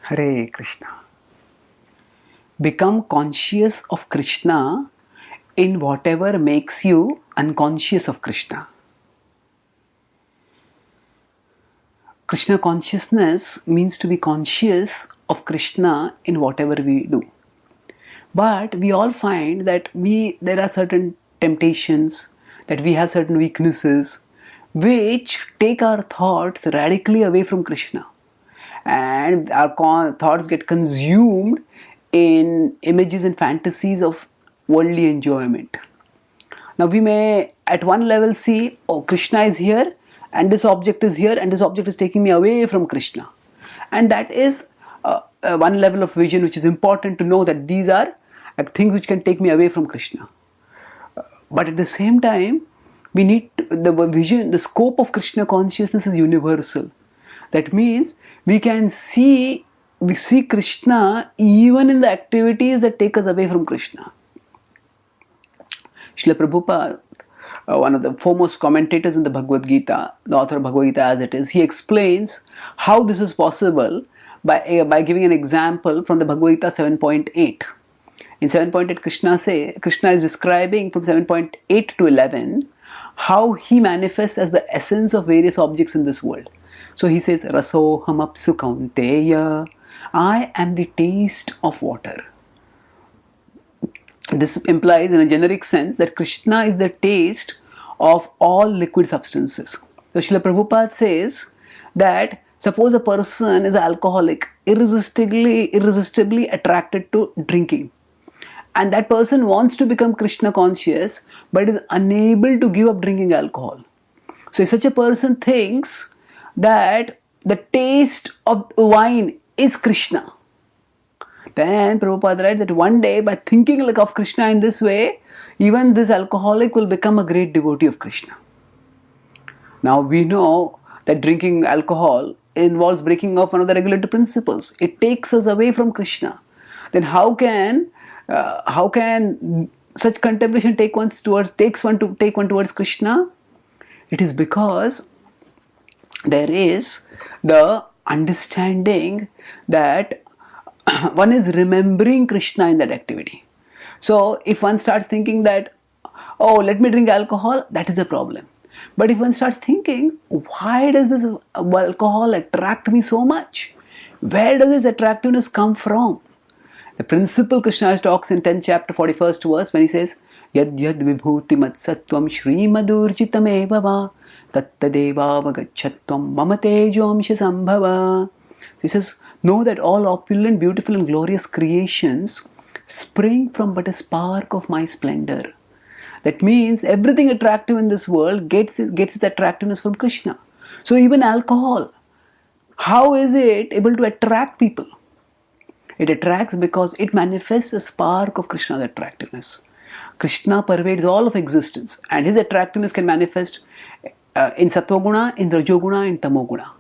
Hare Krishna. Become conscious of Krishna in whatever makes you unconscious of Krishna. Krishna consciousness means to be conscious of Krishna in whatever we do. But we all find that there are certain temptations, that we have certain weaknesses which take our thoughts radically away from Krishna. And our thoughts get consumed in images and fantasies of worldly enjoyment. Now we may at one level see, oh, Krishna is here and this object is here and this object is taking me away from Krishna. And that is one level of vision which is important to know, that these are things which can take me away from Krishna. But at the same time, we need the vision, the scope of Krishna consciousness is universal. That means we see Krishna even in the activities that take us away from Krishna. Srila Prabhupada, one of the foremost commentators in the Bhagavad-gita, the author of Bhagavad-gita as it is, he explains how this is possible by giving an example from the Bhagavad-gita 7.8. In 7.8, Krishna is describing from 7.8 to 11 how he manifests as the essence of various objects in this world. So he says, Rasoham apsu kaunteya, I am the taste of water. This implies in a generic sense that Krishna is the taste of all liquid substances. So Srila Prabhupada says that suppose a person is alcoholic, irresistibly attracted to drinking. And that person wants to become Krishna conscious but is unable to give up drinking alcohol. So if such a person thinks that the taste of wine is Krishna, then Prabhupada writes that one day by thinking like of Krishna in this way, even this alcoholic will become a great devotee of Krishna. Now we know that drinking alcohol involves breaking off one of the regulative principles. It takes us away from Krishna. Then how can such contemplation take one towards Krishna? It is because there is the understanding that one is remembering Krishna in that activity. So if one starts thinking that, oh, let me drink alcohol, that is a problem. But if one starts thinking, why does this alcohol attract me so much? Where does this attractiveness come from? The principle Krishna talks in 10th chapter 41st verse when he says, Yad yad vibhuti mat sattvam shrimadurjitam eva va tattadeva vagachatvam mamatejomsha sambhava. So he says, know that all opulent, beautiful and glorious creations spring from but a spark of my splendor. That means everything attractive in this world gets its attractiveness from Krishna. So even alcohol, how is it able to attract people? It attracts because it manifests a spark of Krishna's attractiveness. Krishna pervades all of existence and his attractiveness can manifest in Sattva Guna, in Rajo Guna, in Tamo Guna.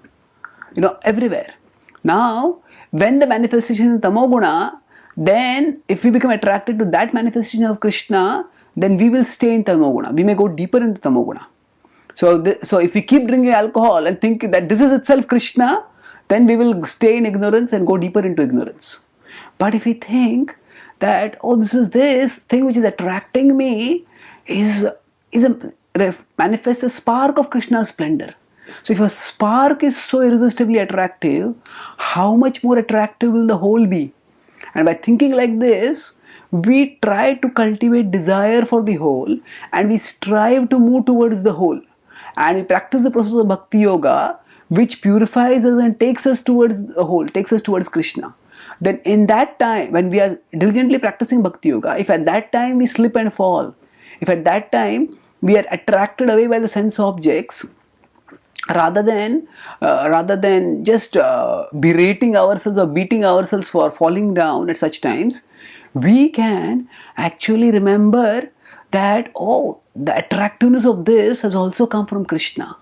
Everywhere. Now, when the manifestation is in Tamo Guna, then if we become attracted to that manifestation of Krishna, then we will stay in Tamo Guna. We may go deeper into Tamo Guna. So if we keep drinking alcohol and think that this is itself Krishna, then we will stay in ignorance and go deeper into ignorance. But if we think that, oh, this thing which is attracting me manifests a spark of Krishna's splendor. So if a spark is so irresistibly attractive, how much more attractive will the whole be? And by thinking like this, we try to cultivate desire for the whole and we strive to move towards the whole. And we practice the process of Bhakti Yoga, which purifies us and takes us towards the whole, takes us towards Krishna. Then in that time, when we are diligently practicing Bhakti Yoga, if at that time we slip and fall, if at that time we are attracted away by the sense objects, rather than just berating ourselves or beating ourselves for falling down at such times, we can actually remember that, oh, the attractiveness of this has also come from Krishna.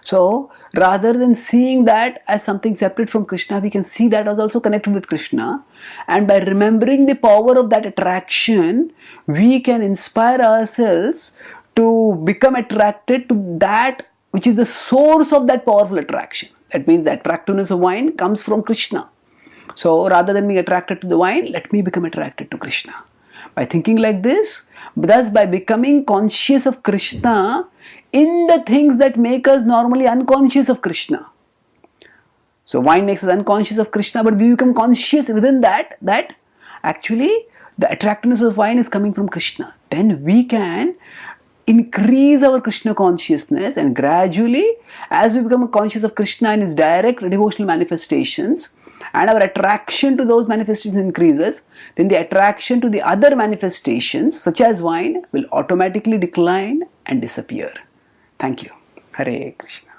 So rather than seeing that as something separate from Krishna, we can see that as also connected with Krishna. And by remembering the power of that attraction, we can inspire ourselves to become attracted to that which is the source of that powerful attraction. That means the attractiveness of wine comes from Krishna. So rather than being attracted to the wine, let me become attracted to Krishna. By thinking like this, thus by becoming conscious of Krishna in the things that make us normally unconscious of Krishna. So wine makes us unconscious of Krishna, but we become conscious within that actually the attractiveness of wine is coming from Krishna. Then we can increase our Krishna consciousness, and gradually as we become conscious of Krishna in his direct devotional manifestations, and our attraction to those manifestations increases, then the attraction to the other manifestations such as wine will automatically decline and disappear. Thank you. Hare Krishna.